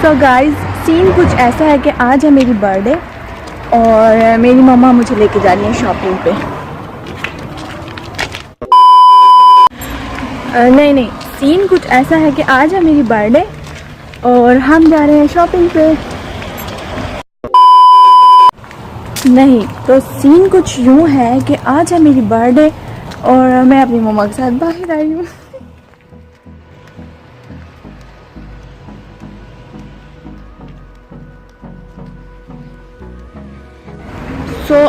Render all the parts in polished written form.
So guys, scene कुछ ऐसा है कि आज है मेरी बर्थडे और मेरी मम्मा मुझे लेके जा रही है शॉपिंग पे। नहीं, सीन कुछ ऐसा है कि आज है मेरी बर्थडे और हम जा रहे हैं शॉपिंग पे। नहीं, तो सीन कुछ यूँ है कि आज है मेरी बर्थडे और मैं अपनी मम्मा के साथ बाहर आई हूँ।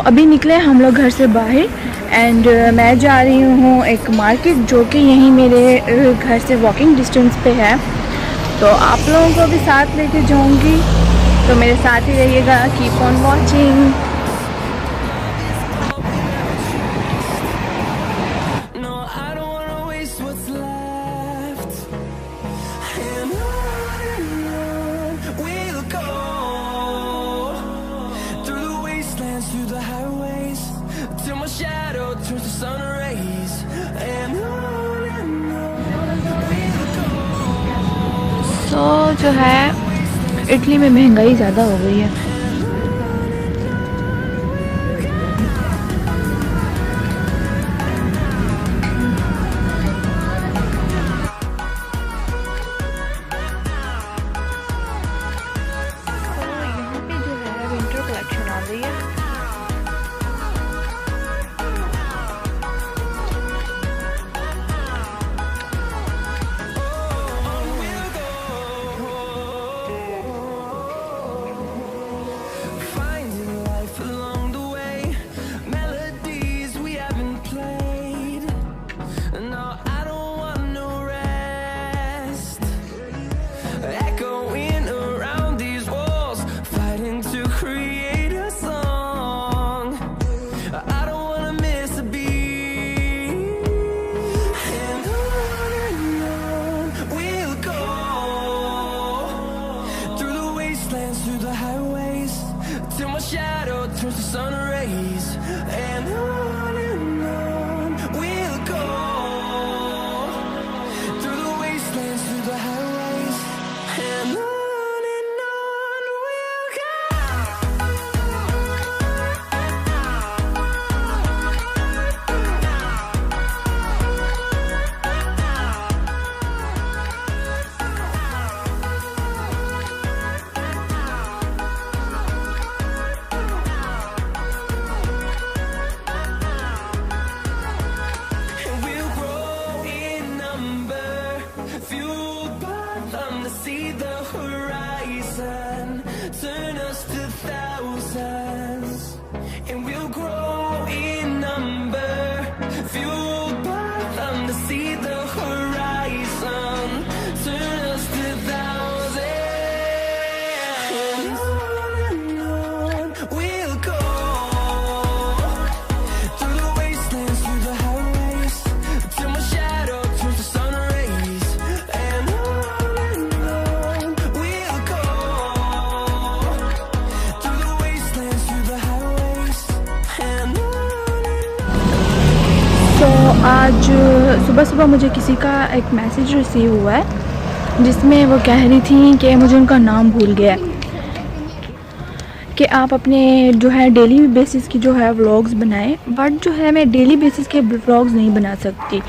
अभी निकले हम लोग घर से बाहर एंड मैं जा रही हूँ एक मार्केट जो कि यहीं मेरे घर से वॉकिंग डिस्टेंस पे है। तो आप लोगों को भी साथ लेके जाऊँगी, तो मेरे साथ ही रहिएगा। Keep on watching. तो जो है इटली में महंगाई ज़्यादा हो गई है। यहाँ पे जो है विंटर कलेक्शन आ गई है। आज सुबह सुबह मुझे किसी का एक मैसेज रिसीव हुआ है जिसमें वो कह रही थी कि मुझे उनका नाम भूल गया है, कि आप अपने जो है डेली बेसिस की जो है व्लॉग्स बनाएं। बट जो है मैं डेली बेसिस के व्लॉग्स नहीं बना सकती।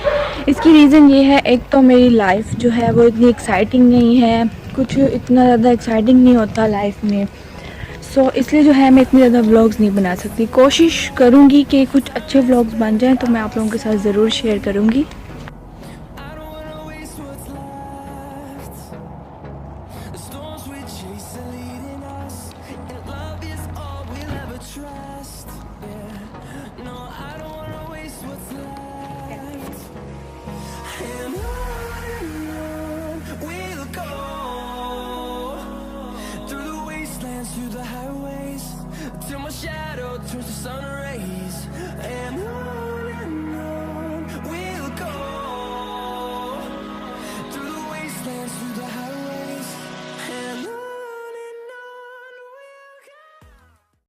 इसकी रीज़न ये है, एक तो मेरी लाइफ जो है वो इतनी एक्साइटिंग नहीं है, कुछ इतना ज़्यादा एक्साइटिंग नहीं होता लाइफ में। सो इसलिए जो है मैं इतनी ज़्यादा व्लॉग्स नहीं बना सकती। कोशिश करूँगी कि कुछ अच्छे व्लॉग्स बन जाएं तो मैं आप लोगों के साथ ज़रूर शेयर करूँगी। Till my shadow turns to sun